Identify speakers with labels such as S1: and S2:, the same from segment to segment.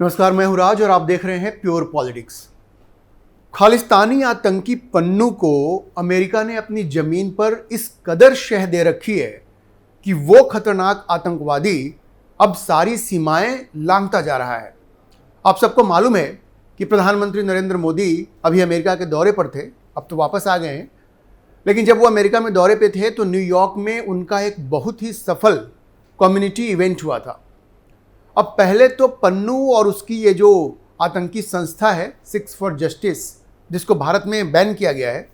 S1: नमस्कार, मैं हूं राज और आप देख रहे हैं प्योर पॉलिटिक्स। खालिस्तानी आतंकी पन्नू को अमेरिका ने अपनी जमीन पर इस कदर शह दे रखी है कि वो खतरनाक आतंकवादी अब सारी सीमाएं लांघता जा रहा है। आप सबको मालूम है कि प्रधानमंत्री नरेंद्र मोदी अभी अमेरिका के दौरे पर थे, अब तो वापस आ गए हैं। लेकिन जब वो अमेरिका में दौरे पे थे तो न्यूयॉर्क में उनका एक बहुत ही सफल कम्युनिटी इवेंट हुआ था। अब पहले तो पन्नू और उसकी ये जो आतंकी संस्था है सिक्स फॉर जस्टिस, जिसको भारत में बैन किया गया है,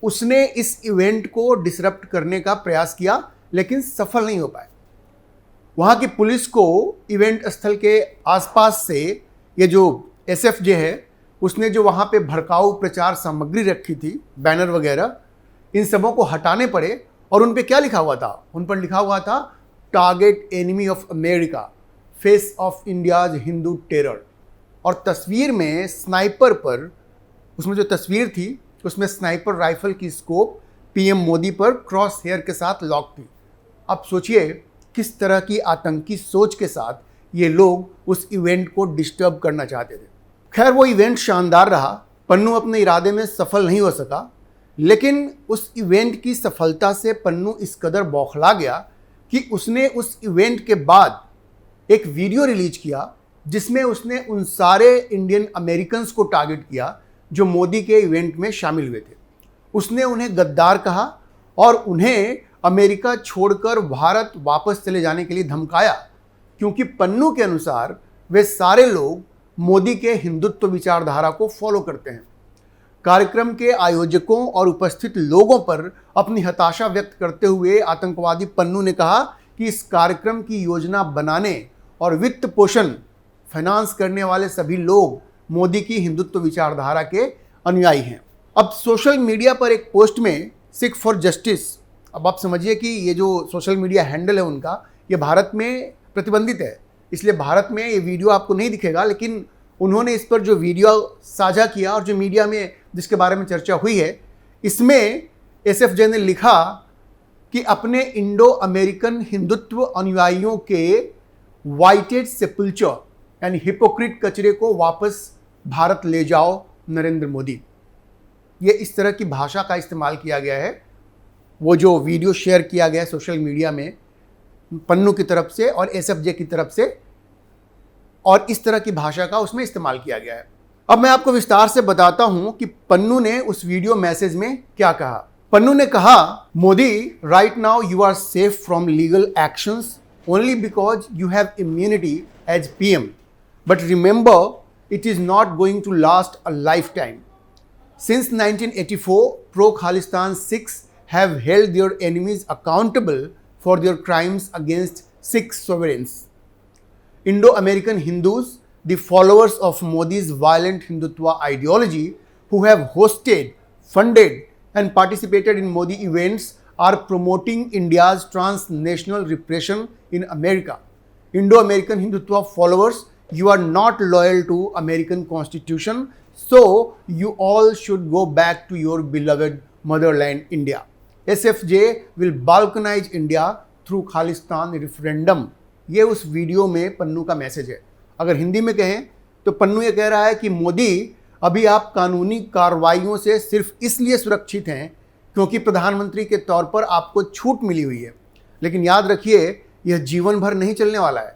S1: उसने इस इवेंट को डिसरप्ट करने का प्रयास किया लेकिन सफल नहीं हो पाए। वहाँ की पुलिस को इवेंट स्थल के आसपास से ये जो एसएफजे है उसने जो वहाँ पे भड़काऊ प्रचार सामग्री रखी थी, बैनर वगैरह, इन सबों को हटाने पड़े। और उन पे क्या लिखा हुआ था? उन पर लिखा हुआ था target enemy of America, face of India's Hindu terror. और तस्वीर में स्नाइपर पर, उसमें जो तस्वीर थी उसमें स्नाइपर राइफल की स्कोप पीएम मोदी पर क्रॉस हेयर के साथ लॉक थी। अब सोचिए किस तरह की आतंकी सोच के साथ ये लोग उस इवेंट को डिस्टर्ब करना चाहते थे। खैर, वो इवेंट शानदार रहा, पन्नू अपने इरादे में सफल नहीं हो सका। लेकिन उस इवेंट की सफलता से पन्नू इस कदर बौखला गया कि उसने उस इवेंट के बाद एक वीडियो रिलीज किया जिसमें उसने उन सारे इंडियन अमेरिकन्स को टारगेट किया जो मोदी के इवेंट में शामिल हुए थे। उसने उन्हें गद्दार कहा और उन्हें अमेरिका छोड़कर भारत वापस चले जाने के लिए धमकाया, क्योंकि पन्नू के अनुसार वे सारे लोग मोदी के हिंदुत्व विचारधारा को फॉलो करते हैं। कार्यक्रम के आयोजकों और उपस्थित लोगों पर अपनी हताशा व्यक्त करते हुए आतंकवादी पन्नू ने कहा कि इस कार्यक्रम की योजना बनाने और वित्त पोषण फाइनेंस करने वाले सभी लोग मोदी की हिंदुत्व विचारधारा के अनुयायी हैं। अब सोशल मीडिया पर एक पोस्ट में सिख फॉर जस्टिस, अब आप समझिए कि ये जो सोशल मीडिया हैंडल है उनका, ये भारत में प्रतिबंधित है, इसलिए भारत में ये वीडियो आपको नहीं दिखेगा। लेकिन उन्होंने इस पर जो वीडियो साझा किया और जो मीडिया में जिसके बारे में चर्चा हुई है, इसमें एसएफजे ने लिखा कि अपने इंडो अमेरिकन हिंदुत्व अनुयायियों के वाइटेड सेपुल्चर यानी हिपोक्रिट कचरे को वापस भारत ले जाओ नरेंद्र मोदी। ये इस तरह की भाषा का इस्तेमाल किया गया है। वो जो वीडियो शेयर किया गया है सोशल मीडिया में पन्नू की तरफ से और एसएफजे की तरफ से, और इस तरह की भाषा का उसमें इस्तेमाल किया गया है। अब मैं आपको विस्तार से बताता हूं कि पन्नू ने उस वीडियो मैसेज में क्या कहा। पन्नू ने कहा, Modi, right now you are safe from legal actions only because you have immunity as PM. But remember, it is not going to last a lifetime. Since 1984, pro-Khalistan Sikhs have held their enemies accountable for their crimes against Sikh sovereigns. Indo-American Hindus, the followers of Modi's violent Hindutva ideology, who have hosted, funded and participated in Modi events, are promoting India's transnational repression in America. Indo-American Hindutva followers, you are not loyal to American Constitution, so you all should go back to your beloved motherland, India. SFJ will balkanize India through Khalistan referendum. ये उस video में पन्नू का message है। अगर हिंदी में कहें तो पन्नू ये कह रहा है कि मोदी, अभी आप कानूनी कार्रवाइयों से सिर्फ इसलिए सुरक्षित हैं क्योंकि प्रधानमंत्री के तौर पर आपको छूट मिली हुई है। लेकिन याद रखिए, यह जीवन भर नहीं चलने वाला है।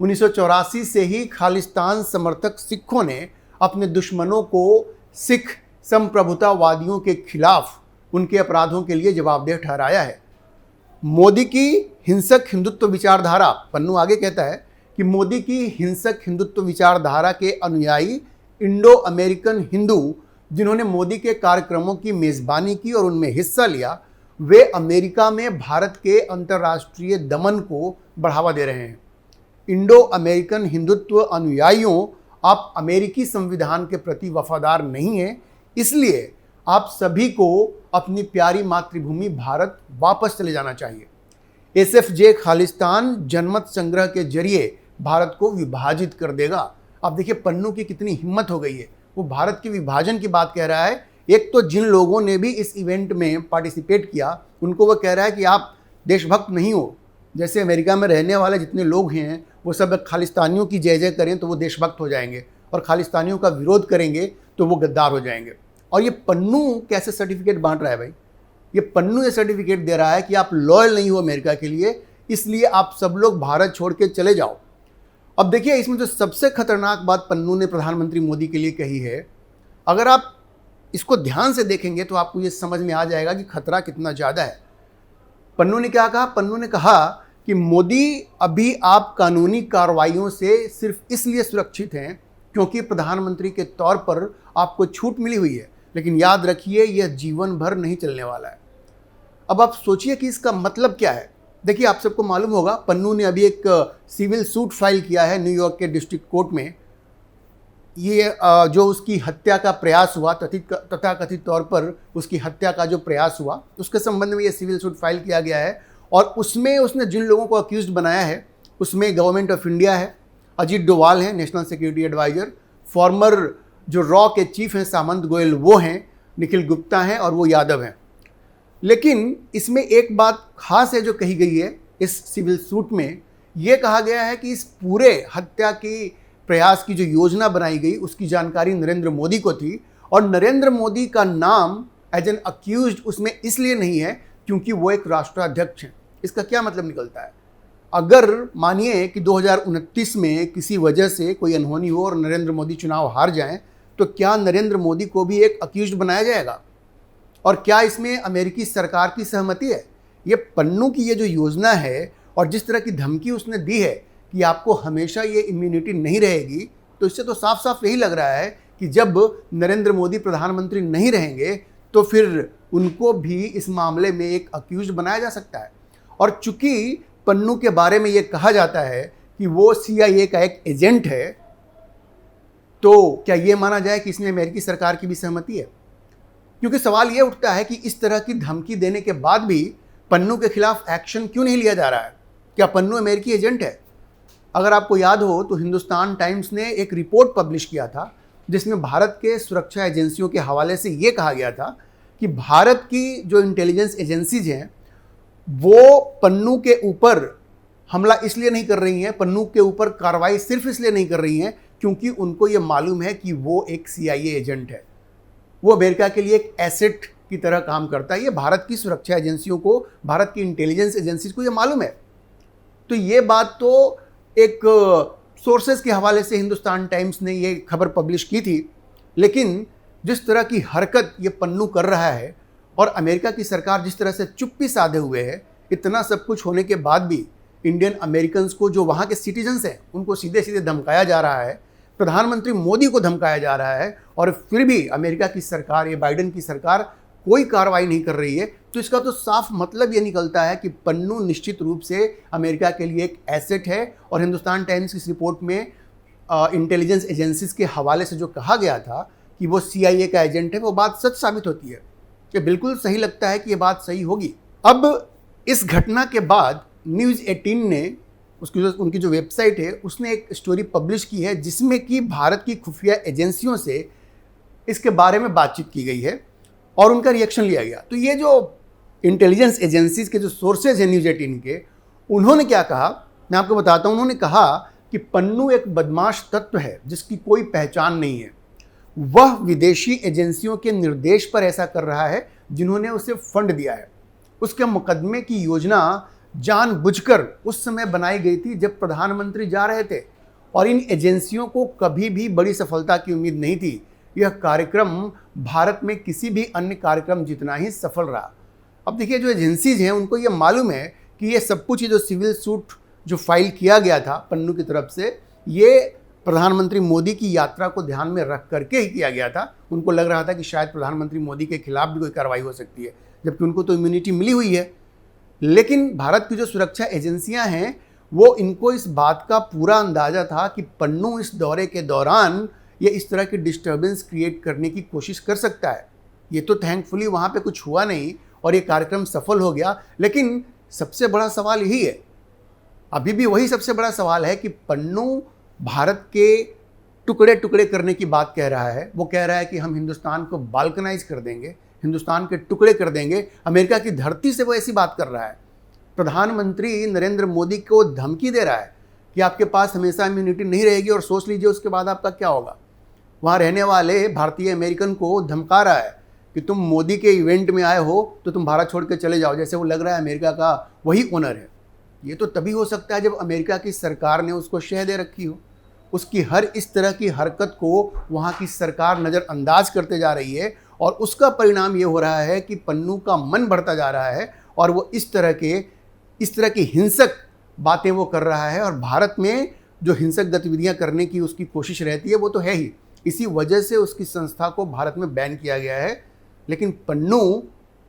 S1: 1984 से ही खालिस्तान समर्थक सिखों ने अपने दुश्मनों को सिख संप्रभुतावादियों के खिलाफ उनके अपराधों के लिए जवाबदेह ठहराया है। मोदी की हिंसक हिंदुत्व विचारधारा, पन्नू आगे कहता है कि मोदी की हिंसक हिंदुत्व विचारधारा के अनुयायी इंडो अमेरिकन हिंदू जिन्होंने मोदी के कार्यक्रमों की मेज़बानी की और उनमें हिस्सा लिया, वे अमेरिका में भारत के अंतर्राष्ट्रीय दमन को बढ़ावा दे रहे हैं। इंडो अमेरिकन हिंदुत्व अनुयायियों, आप अमेरिकी संविधान के प्रति वफादार नहीं हैं, इसलिए आप सभी को अपनी प्यारी मातृभूमि भारत वापस चले जाना चाहिए। एसएफजे खालिस्तान जनमत संग्रह के जरिए भारत को विभाजित कर देगा। आप देखिए पन्नू की कितनी हिम्मत हो गई है, वो भारत के विभाजन की बात कह रहा है। एक तो जिन लोगों ने भी इस इवेंट में पार्टिसिपेट किया उनको वो कह रहा है कि आप देशभक्त नहीं हो, जैसे अमेरिका में रहने वाले जितने लोग हैं वो सब खालिस्तानियों की जय जय करें तो वो देशभक्त हो जाएंगे, और खालिस्तानियों का विरोध करेंगे तो वो गद्दार हो जाएंगे। और ये पन्नू कैसे सर्टिफिकेट बांट रहा है भाई? ये पन्नू ये सर्टिफिकेट दे रहा है कि आप लॉयल नहीं हो अमेरिका के लिए, इसलिए आप सब लोग भारत छोड़ के चले जाओ। अब देखिए, इसमें जो सबसे खतरनाक बात पन्नू ने प्रधानमंत्री मोदी के लिए कही है, अगर आप इसको ध्यान से देखेंगे तो आपको ये समझ में आ जाएगा कि खतरा कितना ज़्यादा है। पन्नू ने क्या कहा? पन्नू ने कहा कि मोदी, अभी आप कानूनी कार्रवाइयों से सिर्फ इसलिए सुरक्षित हैं क्योंकि प्रधानमंत्री के तौर पर आपको छूट मिली हुई है, लेकिन याद रखिए यह जीवन भर नहीं चलने वाला है। अब आप सोचिए कि इसका मतलब क्या है। देखिए, आप सबको मालूम होगा, पन्नू ने अभी एक सिविल सूट फाइल किया है न्यूयॉर्क के डिस्ट्रिक्ट कोर्ट में। ये जो उसकी हत्या का प्रयास हुआ, तथाकथित तौर पर उसकी हत्या का जो प्रयास हुआ, उसके संबंध में ये सिविल सूट फाइल किया गया है। और उसमें उसने जिन लोगों को अक्यूज्ड बनाया है उसमें गवर्नमेंट ऑफ इंडिया है, अजीत डोवाल हैं नेशनल सिक्योरिटी एडवाइज़र, फॉर्मर जो रॉ के चीफ हैं सामंत गोयल वो हैं, निखिल गुप्ता हैं और वो यादव हैं। लेकिन इसमें एक बात खास है जो कही गई है इस सिविल सूट में। ये कहा गया है कि इस पूरे हत्या की प्रयास की जो योजना बनाई गई उसकी जानकारी नरेंद्र मोदी को थी, और नरेंद्र मोदी का नाम एज एन अक्यूज्ड उसमें इसलिए नहीं है क्योंकि वो एक राष्ट्राध्यक्ष हैं। इसका क्या मतलब निकलता है? अगर मानिए कि 2029 में किसी वजह से कोई अनहोनी हो और नरेंद्र मोदी चुनाव हार जाएं, तो क्या नरेंद्र मोदी को भी एक अक्यूज्ड बनाया जाएगा? और क्या इसमें अमेरिकी सरकार की सहमति है? ये पन्नू की ये जो योजना है और जिस तरह की धमकी उसने दी है कि आपको हमेशा ये इम्यूनिटी नहीं रहेगी, तो इससे तो साफ साफ यही लग रहा है कि जब नरेंद्र मोदी प्रधानमंत्री नहीं रहेंगे तो फिर उनको भी इस मामले में एक अक्यूज्ड बनाया जा सकता है। और चूंकि पन्नू के बारे में ये कहा जाता है कि वो CIA का एक एजेंट है, तो क्या ये माना जाए कि इसमें अमेरिकी सरकार की भी सहमति है? क्योंकि सवाल ये उठता है कि इस तरह की धमकी देने के बाद भी पन्नू के खिलाफ एक्शन क्यों नहीं लिया जा रहा है? क्या पन्नू अमेरिकी एजेंट है? अगर आपको याद हो तो हिंदुस्तान टाइम्स ने एक रिपोर्ट पब्लिश किया था जिसमें भारत के सुरक्षा एजेंसियों के हवाले से ये कहा गया था कि भारत की जो इंटेलिजेंस एजेंसीज हैं वो पन्नू के ऊपर हमला इसलिए नहीं कर रही हैं, पन्नू के ऊपर कार्रवाई सिर्फ इसलिए नहीं कर रही हैं क्योंकि उनको ये मालूम है कि वो एक CIA एजेंट है, वो अमेरिका के लिए एक एसेट की तरह काम करता है। ये भारत की सुरक्षा एजेंसियों को, भारत की इंटेलिजेंस एजेंसीज को ये मालूम है। तो ये बात तो एक सोर्सेज के हवाले से हिंदुस्तान टाइम्स ने ये खबर पब्लिश की थी, लेकिन जिस तरह की हरकत ये पन्नू कर रहा है और अमेरिका की सरकार जिस तरह से चुप्पी साधे हुए है, इतना सब कुछ होने के बाद भी इंडियन अमेरिकन्स को जो वहाँ के सिटीजन्स हैं उनको सीधे सीधे धमकाया जा रहा है, प्रधानमंत्री मोदी को धमकाया जा रहा है, और फिर भी अमेरिका की सरकार, ये बाइडेन की सरकार कोई कार्रवाई नहीं कर रही है। तो इसका तो साफ मतलब ये निकलता है कि पन्नू निश्चित रूप से अमेरिका के लिए एक एसेट है। और हिंदुस्तान टाइम्स की इस रिपोर्ट में इंटेलिजेंस एजेंसीज के हवाले से जो कहा गया था कि वो CIA का एजेंट है, वो बात सच साबित होती है कि बिल्कुल सही लगता है कि ये बात सही होगी। अब इस घटना के बाद न्यूज़ 18 ने उनकी जो वेबसाइट है उसने एक स्टोरी पब्लिश की है जिसमें कि भारत की खुफिया एजेंसियों से इसके बारे में बातचीत की गई है और उनका रिएक्शन लिया गया। तो ये जो इंटेलिजेंस एजेंसीज के जो सोर्सेज हैं न्यूज़ 18 के, उन्होंने क्या कहा मैं आपको बताता हूँ। उन्होंने कहा कि पन्नू एक बदमाश तत्व है जिसकी कोई पहचान नहीं है, वह विदेशी एजेंसियों के निर्देश पर ऐसा कर रहा है जिन्होंने उसे फंड दिया है। उसके मुकदमे की योजना जानबूझकर उस समय बनाई गई थी जब प्रधानमंत्री जा रहे थे, और इन एजेंसियों को कभी भी बड़ी सफलता की उम्मीद नहीं थी। यह कार्यक्रम भारत में किसी भी अन्य कार्यक्रम जितना ही सफल रहा। अब देखिए, जो एजेंसीज हैं उनको ये मालूम है कि ये सब कुछ, ये जो सिविल सूट जो फाइल किया गया था पन्नू की तरफ से, ये प्रधानमंत्री मोदी की यात्रा को ध्यान में रख करके ही किया गया था। उनको लग रहा था कि शायद प्रधानमंत्री मोदी के खिलाफ भी कोई कार्रवाई हो सकती है, जबकि उनको तो इम्यूनिटी मिली हुई है। लेकिन भारत की जो सुरक्षा एजेंसियां हैं वो इनको इस बात का पूरा अंदाज़ा था कि पन्नू इस दौरे के दौरान ये इस तरह की डिस्टर्बेंस क्रिएट करने की कोशिश कर सकता है। ये तो थैंकफुली वहाँ पे कुछ हुआ नहीं और ये कार्यक्रम सफल हो गया। लेकिन सबसे बड़ा सवाल यही है, अभी भी वही सबसे बड़ा सवाल है कि पन्नू भारत के टुकड़े टुकड़े करने की बात कह रहा है। वो कह रहा है कि हम हिंदुस्तान को बाल्कनाइज कर देंगे, हिंदुस्तान के टुकड़े कर देंगे। अमेरिका की धरती से वो ऐसी बात कर रहा है। प्रधानमंत्री नरेंद्र मोदी को धमकी दे रहा है कि आपके पास हमेशा इम्यूनिटी नहीं रहेगी और सोच लीजिए उसके बाद आपका क्या होगा। वहाँ रहने वाले भारतीय अमेरिकन को धमका रहा है कि तुम मोदी के इवेंट में आए हो तो तुम भारत छोड़ के चले जाओ, जैसे वो लग रहा है अमेरिका का वही ओनर है। ये तो तभी हो सकता है जब अमेरिका की सरकार ने उसको शह दे रखी हो। उसकी हर इस तरह की हरकत को वहाँ की सरकार नज़रअंदाज करते जा रही है और उसका परिणाम ये हो रहा है कि पन्नू का मन बढ़ता जा रहा है और वो इस तरह की हिंसक बातें वो कर रहा है। और भारत में जो हिंसक गतिविधियां करने की उसकी कोशिश रहती है वो तो है ही, इसी वजह से उसकी संस्था को भारत में बैन किया गया है। लेकिन पन्नू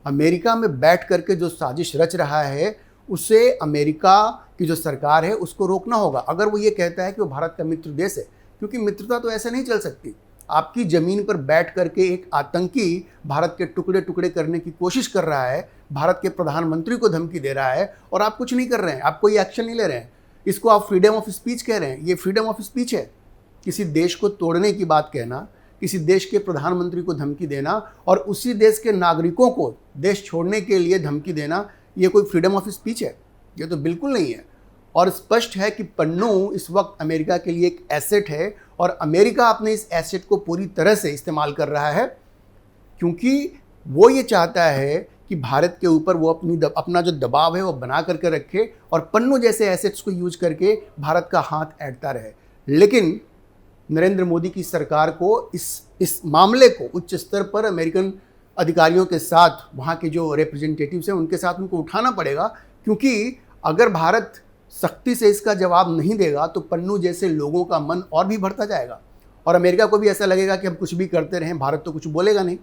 S1: अमेरिका में बैठ करके जो साजिश रच रहा है उसे अमेरिका की जो सरकार है उसको रोकना होगा। अगर वो ये कहता है कि वो भारत का मित्र देश है, क्योंकि मित्रता तो ऐसे नहीं चल सकती। आपकी ज़मीन पर बैठ करके एक आतंकी भारत के टुकड़े टुकड़े करने की कोशिश कर रहा है, भारत के प्रधानमंत्री को धमकी दे रहा है और आप कुछ नहीं कर रहे हैं, आप कोई एक्शन नहीं ले रहे हैं। इसको आप फ्रीडम ऑफ स्पीच कह रहे हैं। ये फ्रीडम ऑफ स्पीच है? किसी देश को तोड़ने की बात कहना, किसी देश के प्रधानमंत्री को धमकी देना और उसी देश के नागरिकों को देश छोड़ने के लिए धमकी देना, ये कोई फ्रीडम ऑफ स्पीच है? ये तो बिल्कुल नहीं है। और स्पष्ट है कि पन्नू इस वक्त अमेरिका के लिए एक एसेट है और अमेरिका अपने इस एसेट को पूरी तरह से इस्तेमाल कर रहा है, क्योंकि वो ये चाहता है कि भारत के ऊपर वो अपना जो दबाव है वो बना करके रखे और पन्नू जैसे एसेट्स को यूज करके भारत का हाथ ऐंठता रहे। लेकिन नरेंद्र मोदी की सरकार को इस मामले को उच्च स्तर पर अमेरिकन अधिकारियों के साथ, वहाँ के जो रिप्रेजेंटेटिव्स हैं उनके साथ उनको उठाना पड़ेगा, क्योंकि अगर भारत सख्ती से इसका जवाब नहीं देगा तो पन्नू जैसे लोगों का मन और भी बढ़ता जाएगा और अमेरिका को भी ऐसा लगेगा कि हम कुछ भी करते रहें, भारत तो कुछ बोलेगा नहीं।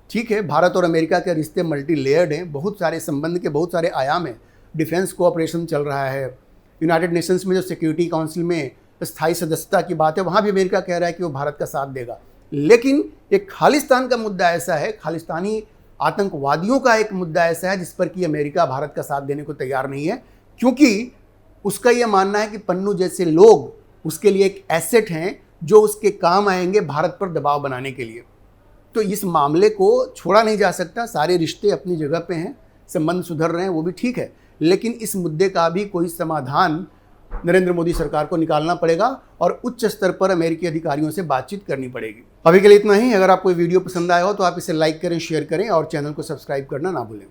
S1: ठीक है, भारत और अमेरिका के रिश्ते मल्टी लेयर्ड हैं, बहुत सारे संबंध के बहुत सारे आयाम हैं। डिफेंस कोऑपरेशन चल रहा है, यूनाइटेड नेशंस में जो सिक्योरिटी काउंसिल में स्थायी सदस्यता की बात है वहाँ भी अमेरिका कह रहा है कि वो भारत का साथ देगा। लेकिन एक खालिस्तान का मुद्दा ऐसा है, खालिस्तानी आतंकवादियों का एक मुद्दा ऐसा है जिस पर कि अमेरिका भारत का साथ देने को तैयार नहीं है, क्योंकि उसका यह मानना है कि पन्नू जैसे लोग उसके लिए एक एसेट हैं जो उसके काम आएंगे भारत पर दबाव बनाने के लिए। तो इस मामले को छोड़ा नहीं जा सकता। सारे रिश्ते अपनी जगह पे हैं, संबंध सुधर रहे हैं, वो भी ठीक है, लेकिन इस मुद्दे का भी कोई समाधान नरेंद्र मोदी सरकार को निकालना पड़ेगा और उच्च स्तर पर अमेरिकी अधिकारियों से बातचीत करनी पड़ेगी। अभी के लिए इतना ही। अगर आपको वीडियो पसंद आया हो तो आप इसे लाइक करें, शेयर करें और चैनल को सब्सक्राइब करना ना भूलें।